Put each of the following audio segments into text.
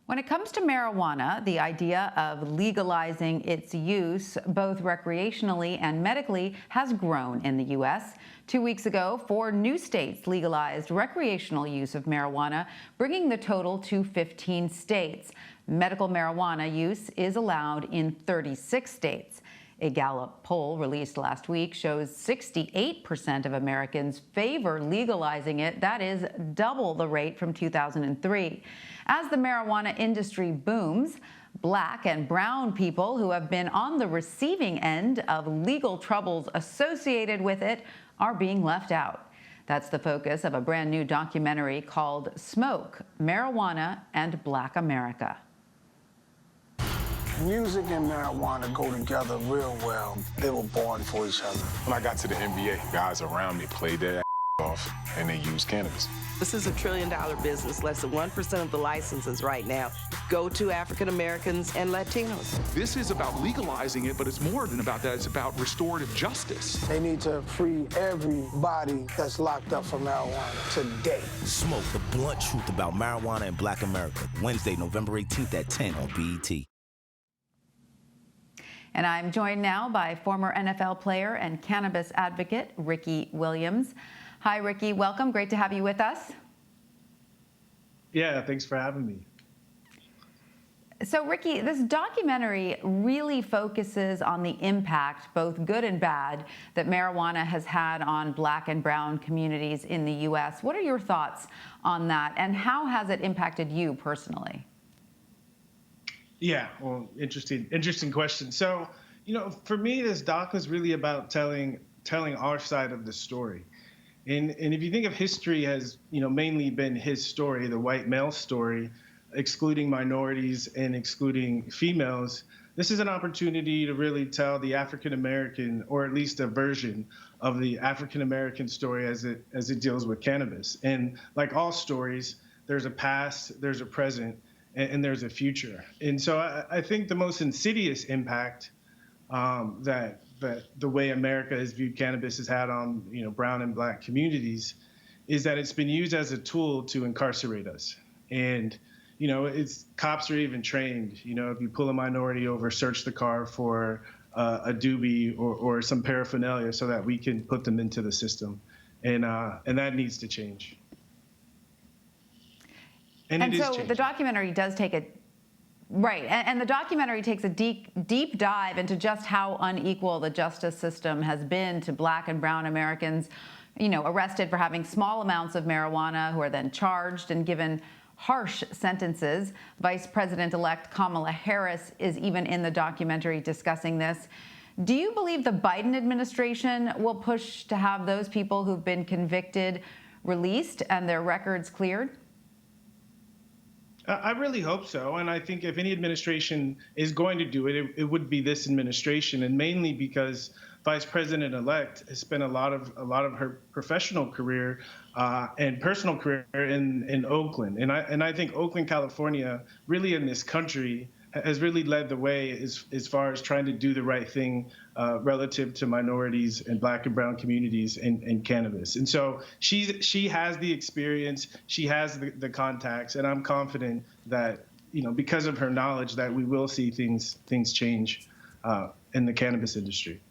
When it comes to marijuana, the idea of legalizing its use, both recreationally and medically, has grown in the U.S. 2 weeks ago, 4 new states legalized recreational use of marijuana, bringing the total to 15 states. Medical marijuana use is allowed in 36 states. A Gallup poll released last week shows 68% of Americans favor legalizing it. That is double the rate from 2003. As the marijuana industry booms, Black and brown people who have been on the receiving end of legal troubles associated with it are being left out. That's the focus of a brand new documentary called Smoke, Marijuana, and Black America. Music and marijuana go together real well. They were born for each other. When I got to the NBA, guys around me played their off and they used cannabis. This is a $1 trillion business. Less than 1% of the licenses right now go to African Americans and Latinos. This is about legalizing it, but it's more than about that. It's about restorative justice. They need to free everybody that's locked up for marijuana today. Smoke, the blunt truth about marijuana and Black America. Wednesday, November 18th at 10 on BET. And I'm joined now by former NFL player and cannabis advocate, Ricky Williams. Hi, Ricky. Welcome. Great to have you with us. Yeah, thanks for having me. So, Ricky, this documentary really focuses on the impact, both good and bad, that marijuana has had on Black and brown communities in the U.S. What are your thoughts on that, and how has it impacted you personally? Yeah, well, interesting question. So, for me, this doc was really about telling our side of the story. And if you think of history as, mainly been his story, the white male story, excluding minorities and excluding females, this is an opportunity to really tell the African American, or at least a version of the African American story as it deals with cannabis. And like all stories, there's a past, there's a present, and there's a future. And so I think the most insidious impact that the way America has viewed cannabis has had on brown and Black communities is that it's been used as a tool to incarcerate us. And it's cops are even trained. If you pull a minority over, search the car for a doobie or some paraphernalia so that we can put them into the system, and that needs to change. And so the documentary does take a right, and the documentary takes a deep dive into just how unequal the justice system has been to Black and brown Americans, arrested for having small amounts of marijuana, who are then charged and given harsh sentences. Vice President-elect Kamala Harris is even in the documentary discussing this. Do you believe the Biden administration will push to have those people who've been convicted released and their records cleared? I really hope so, and I think if any administration is going to do it, it would be this administration, and mainly because Vice President-elect has spent a lot of her professional career and personal career in Oakland, and I think Oakland, California, really in this country, has really led the way as far as trying to do the right thing relative to minorities and Black and brown communities in cannabis. And so she has the experience, she has the contacts, and I'm confident that because of her knowledge that we will see things change in the cannabis industry.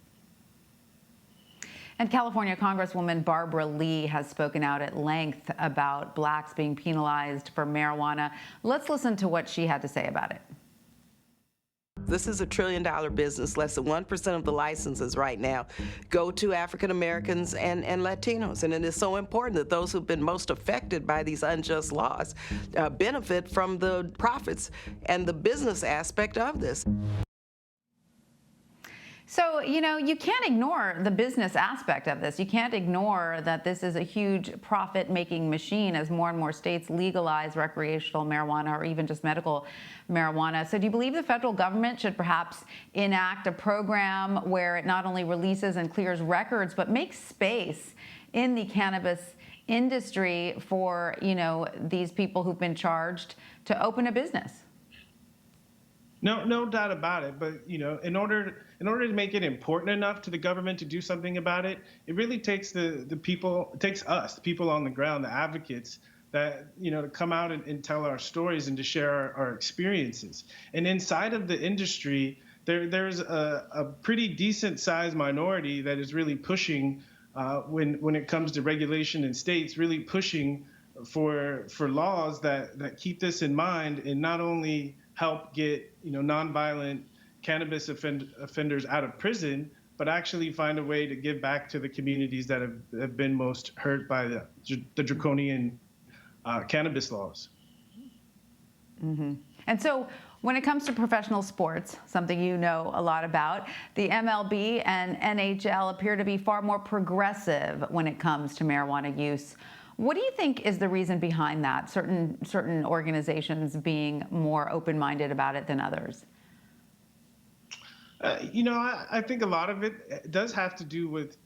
And California Congresswoman Barbara Lee has spoken out at length about Blacks being penalized for marijuana. Let's listen to what she had to say about it. This is a $1 trillion business. Less than 1% of the licenses right now go to African Americans and Latinos. And it is so important that those who've been most affected by these unjust laws benefit from the profits and the business aspect of this. So, you can't ignore the business aspect of this. You can't ignore that this is a huge profit-making machine as more and more states legalize recreational marijuana or even just medical marijuana. So do you believe the federal government should perhaps enact a program where it not only releases and clears records, but makes space in the cannabis industry for, these people who've been charged to open a business? No doubt about it. But in order to make it important enough to the government to do something about it, it really takes the people, it takes us, the people on the ground, the advocates, that, to come out and tell our stories and to share our experiences. And inside of the industry, there's a pretty decent sized minority that is really pushing when it comes to regulation in states, really pushing for laws that keep this in mind and not only help get nonviolent cannabis offenders out of prison, but actually find a way to give back to the communities that have been most hurt by the draconian cannabis laws. Mm-hmm. And so when it comes to professional sports, something you know a lot about, the MLB and NHL appear to be far more progressive when it comes to marijuana use. What do you think is the reason behind that, certain organizations being more open-minded about it than others? I think a lot of it does have to do with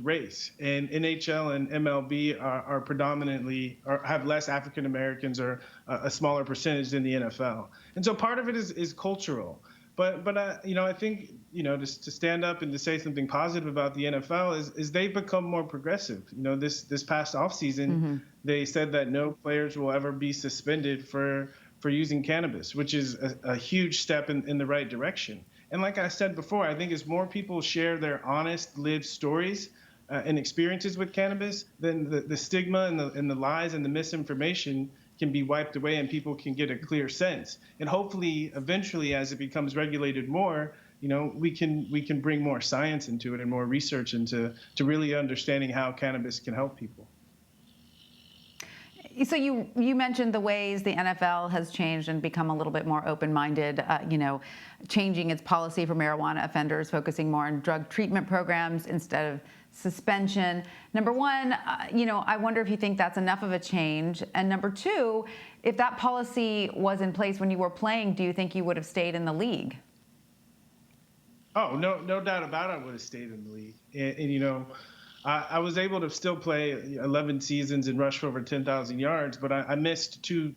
race, and NHL and MLB are predominantly, or have less African Americans, or a smaller percentage than the NFL. And so part of it is cultural. But I think, just to stand up and to say something positive about the NFL is they've become more progressive. This past offseason, they said that no players will ever be suspended for using cannabis, which is a huge step in the right direction. And like I said before, I think as more people share their honest, lived stories and experiences with cannabis, then the stigma and the lies and the misinformation can be wiped away and people can get a clear sense. And hopefully, eventually, as it becomes regulated more, we can bring more science into it and more research into really understanding how cannabis can help people. So you mentioned the ways the NFL has changed and become a little bit more open-minded, changing its policy for marijuana offenders, focusing more on drug treatment programs instead of suspension. Number one, I wonder if you think that's enough of a change. And number two, if that policy was in place when you were playing, do you think you would have stayed in the league? Oh, no doubt about it, I would have stayed in the league. And I was able to still play 11 seasons and rush for over 10,000 yards, but I missed two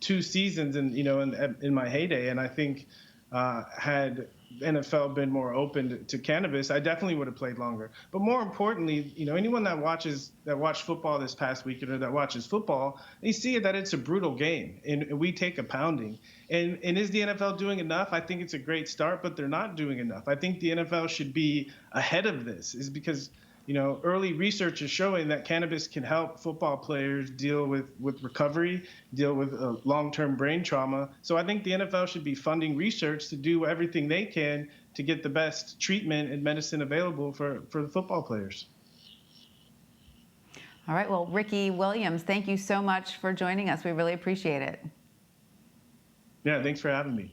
seasons in my heyday. And I think had NFL been more open to cannabis, I definitely would have played longer. But more importantly, anyone that watched football this past weekend or that watches football, they see that it's a brutal game, and we take a pounding. And is the NFL doing enough? I think it's a great start, but they're not doing enough. I think the NFL should be ahead of this, is because early research is showing that cannabis can help football players deal with recovery, deal with long-term brain trauma. So I think the NFL should be funding research to do everything they can to get the best treatment and medicine available for the football players. All right. Well, Ricky Williams, thank you so much for joining us. We really appreciate it. Yeah, thanks for having me.